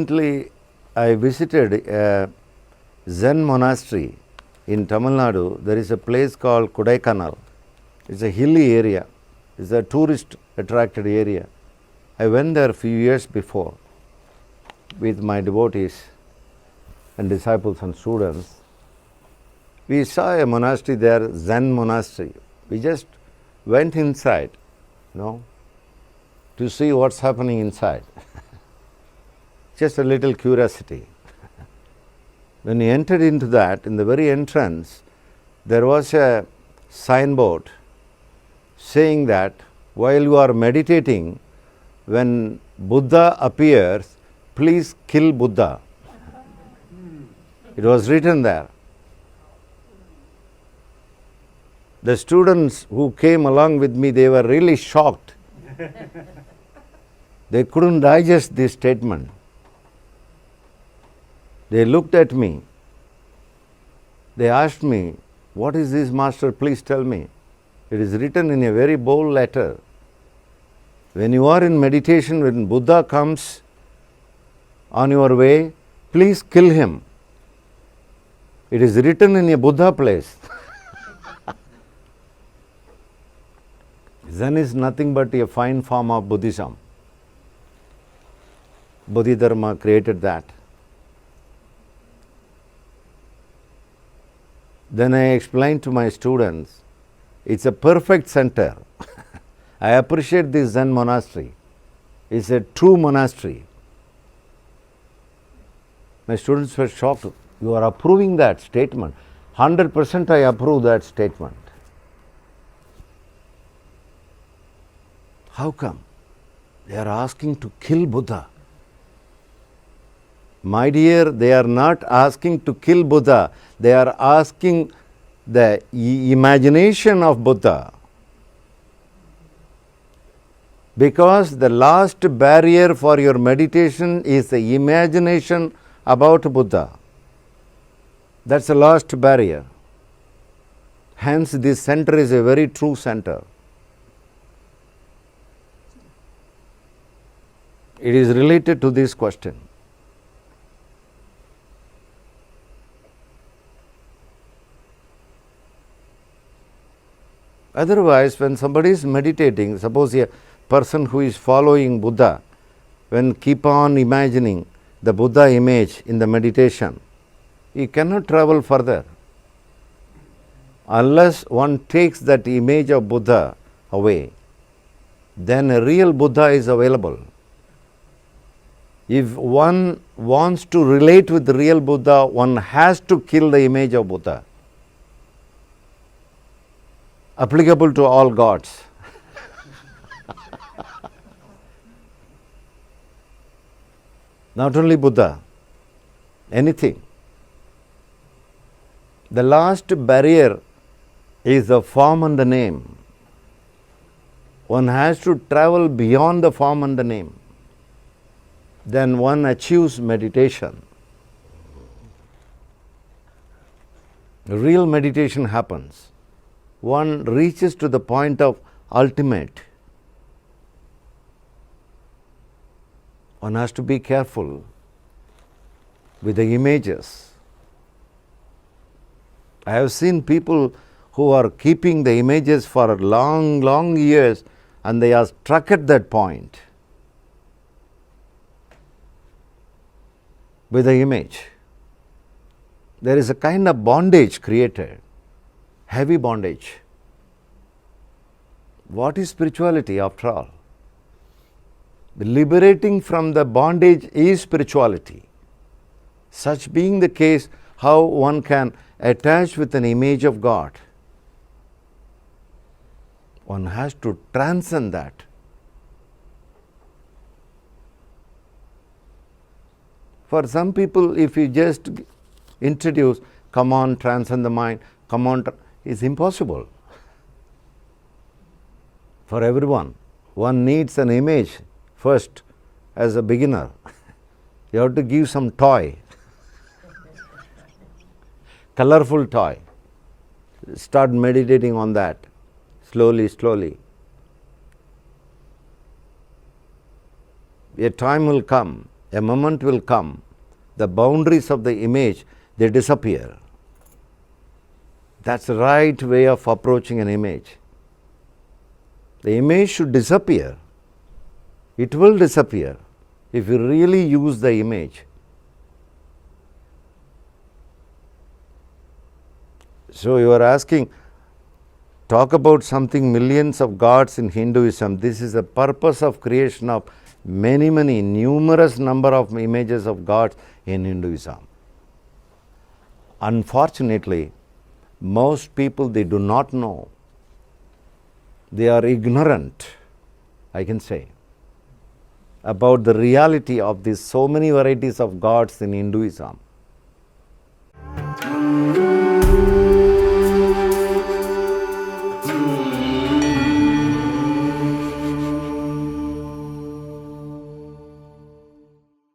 Recently, I visited a Zen monastery in Tamil Nadu. There is a place called Kodaikanal. It's a hilly area. It's a tourist attracted area. I went there a few years before with my devotees and disciples and students. We saw a monastery there, Zen monastery. We just went inside, to see what's happening inside. Just a little curiosity. When we entered into that, in the very entrance, there was a signboard saying that while you are meditating, when Buddha appears, please kill Buddha. It was written there. The students who came along with me, they were really shocked. They couldn't digest this statement. They looked at me. They asked me, "What is this, Master? Please tell me." It is written in a very bold letter. When you are in meditation, when Buddha comes on your way, please kill him. It is written in a Buddha place. Zen is nothing but a fine form of Buddhism. Bodhidharma created that. Then I explained to my students, it's a perfect center. I appreciate this Zen monastery. It's a true monastery. My students were shocked. You are approving that statement. 100% I approve that statement. How come? They are asking to kill Buddha. My dear, they are not asking to kill Buddha. They are asking the imagination of Buddha. Because the last barrier for your meditation is the imagination about Buddha. That's the last barrier. Hence, this center is a very true center. It is related to this question. Otherwise, when somebody is meditating, suppose a person who is following Buddha, when keep on imagining the Buddha image in the meditation, he cannot travel further. Unless one takes that image of Buddha away, then a real Buddha is available. If one wants to relate with the real Buddha, one has to kill the image of Buddha. Applicable to all gods. Not only Buddha, anything. The last barrier is the form and the name. One has to travel beyond the form and the name. Then one achieves meditation. Real meditation happens. One reaches to the point of ultimate. One has to be careful with the images. I have seen people who are keeping the images for long years and they are stuck at that point with the image. There is a kind of bondage created, heavy bondage. What is spirituality after all? The liberating from the bondage is spirituality. Such being the case, how one can attach with an image of God? One has to transcend that. For some people, if you just introduce, come on, transcend the mind, come on, it's impossible. For everyone, one needs an image first as a beginner. You have to give some toy, colorful toy. Start meditating on that, slowly. A time will come, a moment will come, the boundaries of the image, they disappear. That's the right way of approaching an image. The image should disappear. It will disappear if you really use the image. So you are asking, talk about something millions of gods in Hinduism. This is the purpose of creation of many, numerous number of images of gods in Hinduism. Unfortunately, most people, they do not know. They are ignorant, I can say, about the reality of these so many varieties of gods in Hinduism.